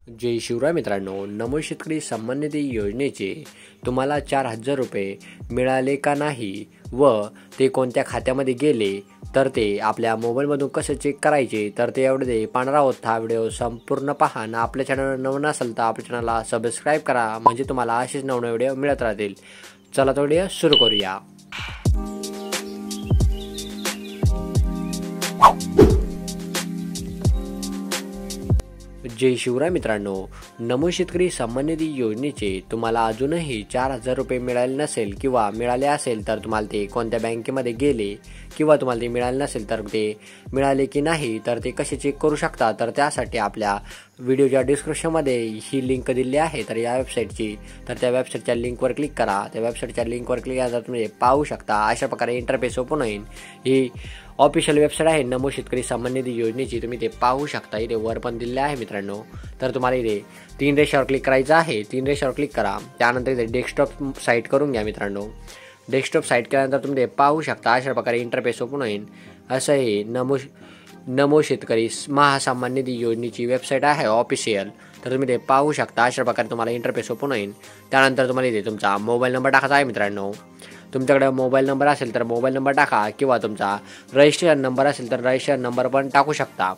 जय शिवराय मित्रांनो, नमो शेतकरी सन्मान निधी योजनेचे तुम्हाला 4,000 रुपये मिळाले का नाही व ते कोणत्या खात्यामध्ये गेले तर ते आपल्या मोबाईलमधून कसं चेक करायचे तर ते एवढे पाहणार आहोत। हा व्हिडिओ संपूर्ण पहा आणि आपल्या चॅनलवर नवीन असेल तर आपल्या चॅनलला सबस्क्राईब करा, म्हणजे तुम्हाला असेच नवनवीन व्हिडिओ मिळत राहतील। चला तर व्हिडिओ सुरू करूया। जय शिवराय मित्रांनो, नमो शेतकरी सन्मान निधी योजनेचे तुम्हाला अजूनही 4,000 रुपये मिळाले नसेल किंवा मिळाले असेल तर तुम्हाला ते कोणत्या बँकेमध्ये गेले किंवा तुम्हाला ते मिळाले नसेल तर ते मिळाले की नाही तर ते कसे चेक करू शकता, तर त्यासाठी आपल्या व्हिडिओच्या डिस्क्रिप्शनमध्ये ही लिंक दिली आहे। तर या वेबसाईटची त्या वेबसाईटच्या लिंकवर क्लिक करा। त्या वेबसाईटच्या लिंकवर क्लिक केल्यानंतर तुम्ही पाहू शकता अशा प्रकारे इंटरफेस ओपन होईल। ही ऑफिशियल वेबसाईट आहे नमो शेतकरी सन्मान निधी योजनेची, तुम्ही ते पाहू शकता। इथे वर पण दिले आहे मित्रांनो। तर तुम्हाला इथे 3 रेषावर क्लिक करायचं आहे। 3 रेषावर क्लिक करा, त्यानंतर इथे डेस्कटॉप साईट करून घ्या मित्रांनो। डेस्कटॉप साईट केल्यानंतर तुम्ही ते पाहू शकता अशा प्रकारे इंटरफेस ओपन होईल। असं हे नमो शेतकरी महासन्मान निधी योजनेची वेबसाईट आहे ऑफिशियल। तर तुम्ही ते पाहू शकता अशा प्रकारे तुम्हाला इंटरफेस ओपन होईल। त्यानंतर तुम्हाला इथे तुमचा मोबाईल नंबर टाकायचा आहे मित्रांनो। तुमच्याकडे मोबाईल नंबर असेल तर मोबाईल नंबर टाका, किंवा तुमचा रजिस्ट्रेशन नंबर असेल तर रजिस्ट्रेशन नंबर पण टाकू शकता,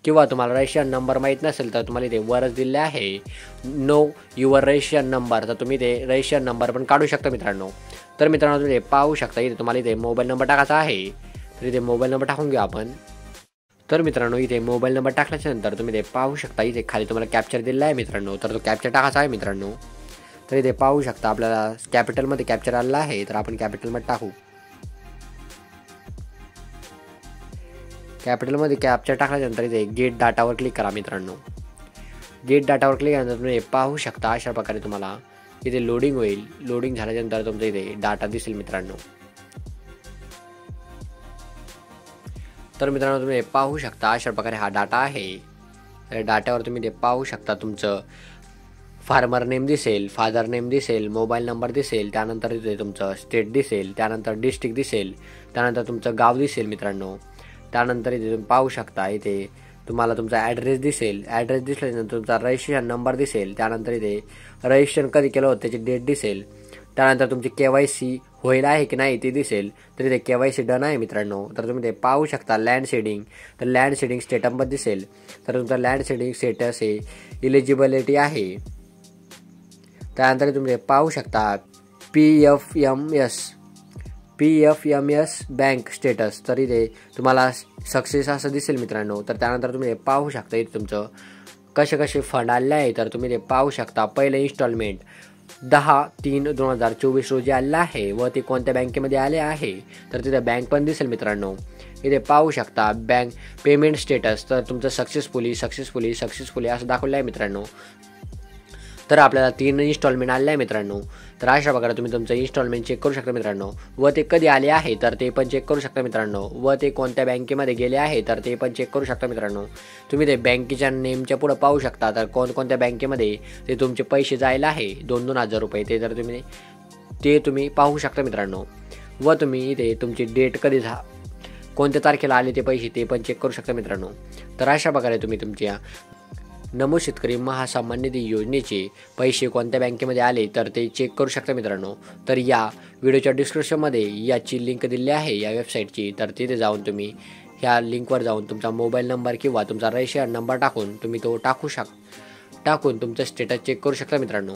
किंवा तुम्हाला रजिस्ट्रेशन नंबर माहीत नसेल तर तुम्हाला इथे वरच दिले आहे नो युअर रजिस्ट्रेशन नंबर, तर तुम्ही ते रजिस्ट्रेशन नंबर पण काढू शकता मित्रांनो। तर मित्रांनो तुम्ही पाहू शकता इथे तुम्हाला इथे मोबाईल नंबर टाकायचा आहे। तर इथे मोबाईल नंबर टाकून घ्या आपण। तर मित्रांनो इथे मोबाईल नंबर टाकल्याच्या नंतर तुम्ही ते पाहू शकता इथे खाली तुम्हाला कॅप्चर दिलेला आहे मित्रांनो। तर तो कॅप्चर टाकायचा आहे मित्रांनो। तर इथे पाहू शकता आपल्याला कॅपिटलमध्ये कॅप्चर आलेला आहे, तर आपण कॅपिटलमध्ये टाकू। कॅपिटलमध्ये कॅप्चर टाकल्यानंतर इथे गेट डाटावर क्लिक करा मित्रांनो। गेट डाटावर क्लिक केल्यानंतर तुम्ही पाहू शकता अशा प्रकारे तुम्हाला इथे लोडिंग होईल। लोडिंग झाल्यानंतर तुमचा इथे डाटा दिसेल मित्रांनो। तर मित्रांनो तुम्ही पाहू शकता अशा प्रकारे हा डाटा आहे। तर डाटावर तुम्ही ते पाहू शकता तुमचं फार्मर नेम दिसेल, फादर नेम दिसेल, मोबाईल नंबर दिसेल, त्यानंतर इथे तुमचं स्टेट दिसेल, त्यानंतर डिस्ट्रिक्ट दिसेल, त्यानंतर तुमचं गाव दिसेल मित्रांनो। त्यानंतर इथे तुम्ही पाहू शकता इथे तुम्हाला तुमचा ॲड्रेस दिसेल। ॲड्रेस दिसल्यानंतर तुमचा रजिस्ट्रेशन नंबर दिसेल, त्यानंतर इथे रजिस्ट्रेशन कधी केलं होतं त्याची डेट दिसेल, त्यानंतर तुमची KYC होईल आहे की नाही ते दिसेल। तर इथे KYC डन आहे मित्रांनो। तर तुम्ही ते पाहू शकता लँड शेडिंग, तर लँड शेडिंग स्टेटस पण दिसेल। तर तुमचा लँड शेडिंग स्टेटस हे इलिजिबिलिटी आहे। त्यानंतर तुम्ही पाहू शकता PFMS बँक स्टेटस, तर इथे तुम्हाला सक्सेस असं दिसेल मित्रांनो। तर त्यानंतर तुम्ही पाहू शकता इथे तुमचं कसे फंड आले आहे। तर तुम्ही ते पाहू शकता पहिलं इन्स्टॉलमेंट 10/3/2024 रोजी आलेलं आहे व ते कोणत्या बँकेमध्ये आले आहे तर तिथे बँक पण दिसेल मित्रांनो। इथे पाहू शकता बँक पेमेंट स्टेटस, तर तुमचं सक्सेसफुली असं दाखवलं आहे मित्रांनो। तर आपल्याला 3 इन्स्टॉलमेंट आले आहे मित्रांनो। तर अशा प्रकारे तुम्ही तुमचं इन्स्टॉलमेंट चेक करू शकता मित्रांनो, व ते कधी आले आहे तर ते पण चेक करू शकता मित्रांनो, व ते कोणत्या बँकेमध्ये गेले आहे तर ते पण चेक करू शकता मित्रांनो। तुम्ही ते बँकेच्या नेमच्या पुढे पाहू शकता तर कोणत्या बँकेमध्ये ते तुमचे पैसे जायला आहे 2,000 रुपये ते तुम्ही पाहू शकता मित्रांनो। व तुम्ही इथे तुमची डेट कधी कोणत्या तारखेला आले ते पैसे ते पण चेक करू शकता मित्रांनो। तर अशा प्रकारे तुम्ही तुमच्या नमो शेतकरी महासन्मान निधी योजनेचे पैसे कोणत्या बँकेमध्ये आले तर ते चेक करू शकता मित्रांनो। तर या व्हिडिओच्या डिस्क्रिप्शनमध्ये याची लिंक दिली आहे या वेबसाईटची, तर तिथे जाऊन तुम्ही ह्या लिंकवर जाऊन तुमचा मोबाईल नंबर किंवा तुमचा रजिस्ट्रेशन नंबर टाकून तुम्ही तो टाकून तुमचं स्टेटस चेक करू शकता मित्रांनो।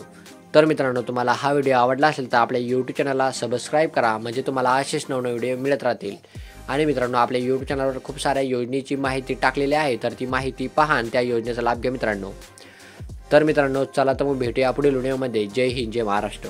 तर मित्रांनो तुम्हाला हा व्हिडिओ आवडला असेल तर आपल्या यूट्यूब चॅनलला सबस्क्राईब करा, म्हणजे तुम्हाला असेच नवनवीन व्हिडिओ मिळत राहतील। आणि मित्रांनो आपल्या यूट्यूब चॅनलवर खूप साऱ्या योजनेची माहिती टाकलेली आहे, तर ती माहिती पहा आणि त्या योजनेचा लाभ घ्या मित्रांनो। तर मित्रांनो चला तर मग भेटूया पुढील व्हिडिओमध्ये। जय हिंद, जय महाराष्ट्र।